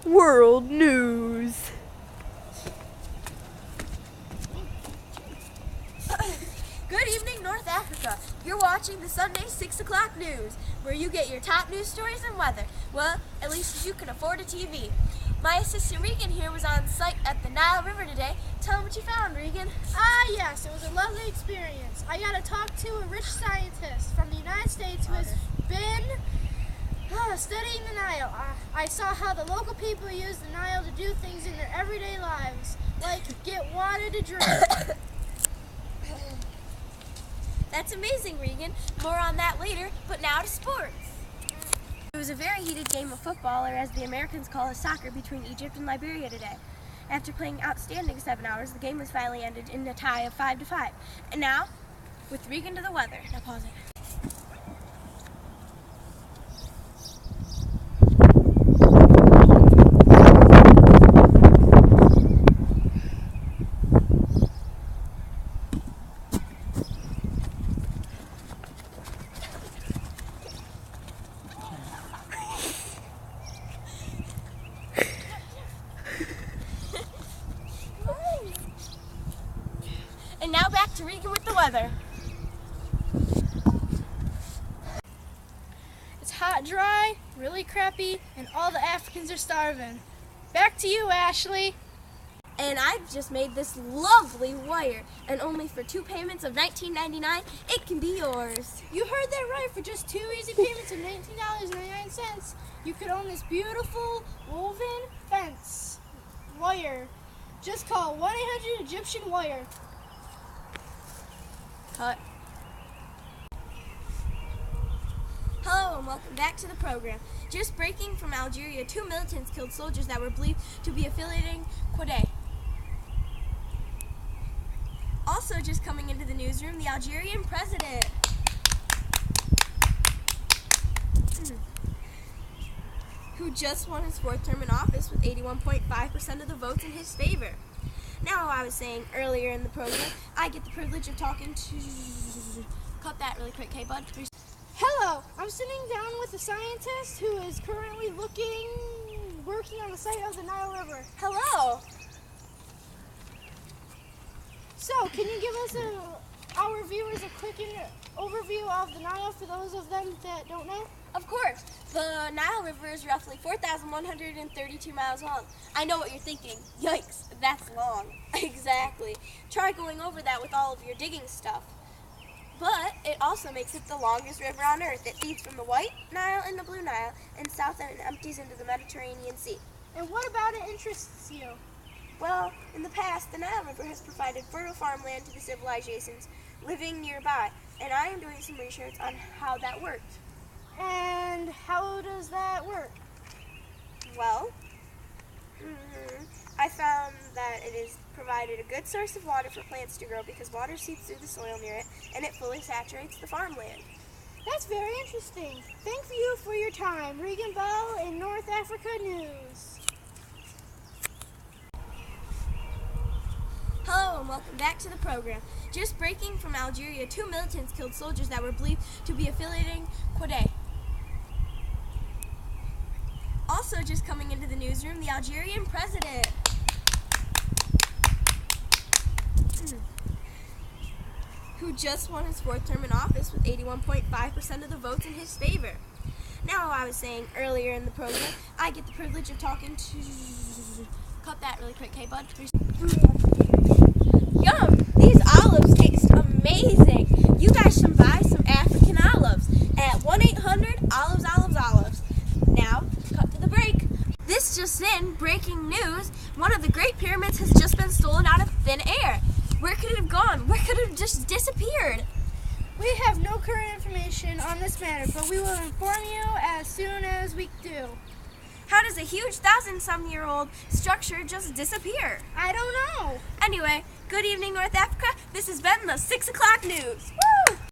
World News. Good evening, North Africa. You're watching the Sunday 6 o'clock news, where you get your top news stories and weather. Well, at least you can afford a TV. My assistant Reegan here was on site at the Nile River today. Tell them what you found, Reegan. Yes, it was a lovely experience. I got to talk to a rich scientist from the United States who has been studying the Nile. I saw how the local people use the Nile to do things in their everyday lives, like get water to drink. That's amazing, Reegan. More on that later, but now to sports. It was a very heated game of football, or as the Americans call it, soccer, between Egypt and Liberia today. After playing outstanding 7 hours, the game was finally ended in a tie of 5-5. And now, with Reegan to the weather. Now pause it. And now back to Reegan with the weather. It's hot, dry, really crappy, and all the Africans are starving. Back to you, Ashley. And I've just made this lovely wire, and only for 2 payments of $19.99, it can be yours. You heard that right. For just 2 easy payments of $19.99, you could own this beautiful woven fence wire. Just call 1-800-EGYPTIAN-WIRE. Cut. Hello and welcome back to the program. Just breaking from Algeria, 2 militants killed soldiers that were believed to be affiliating Kolb. Also just coming into the newsroom, the Algerian president. Who just won his 4th term in office with 81.5% of the votes in his favor. Now, I was saying earlier in the program, I get the privilege of talking to... Cut that really quick, hey bud. Hello, I'm sitting down with a scientist who is currently working on the site of the Nile River. Hello. So, can you give us our viewers a quick overview of the Nile for those of them that don't know? Of course. The Nile River is roughly 4,132 miles long. I know what you're thinking. Yikes, that's long. Exactly. Try going over that with all of your digging stuff. But it also makes it the longest river on Earth. It feeds from the White Nile and the Blue Nile, and south and empties into the Mediterranean Sea. And what about it interests you? Well, in the past, the Nile River has provided fertile farmland to the civilizations living nearby, and I am doing some research on how that worked. And how does that work? Well, I found that it has provided a good source of water for plants to grow because water seeps through the soil near it, and it fully saturates the farmland. That's very interesting. Thank you for your time. Reegan Bell in North Africa News. Hello and welcome back to the program. Just breaking from Algeria, 2 militants killed soldiers that were believed to be affiliating Kolb. Also just coming into the newsroom, the Algerian president. Who just won his 4th term in office with 81.5% of the votes in his favor. Now, I was saying earlier in the program, I get the privilege of talking to... Cut that really quick, hey bud. Yum! These olives taste amazing! You guys should buy some African olives at 1-800-OLIVES. Now, cut to the break. This just in, breaking news, one of the Great Pyramids has just been stolen out of thin air. Where could it have gone? Where could it have just disappeared? We have no current information on this matter, but we will inform you as soon as we do. How does a huge 1,000-some-year-old structure just disappear? I don't know. Anyway, good evening, North Africa. This has been the 6 o'clock news. Woo!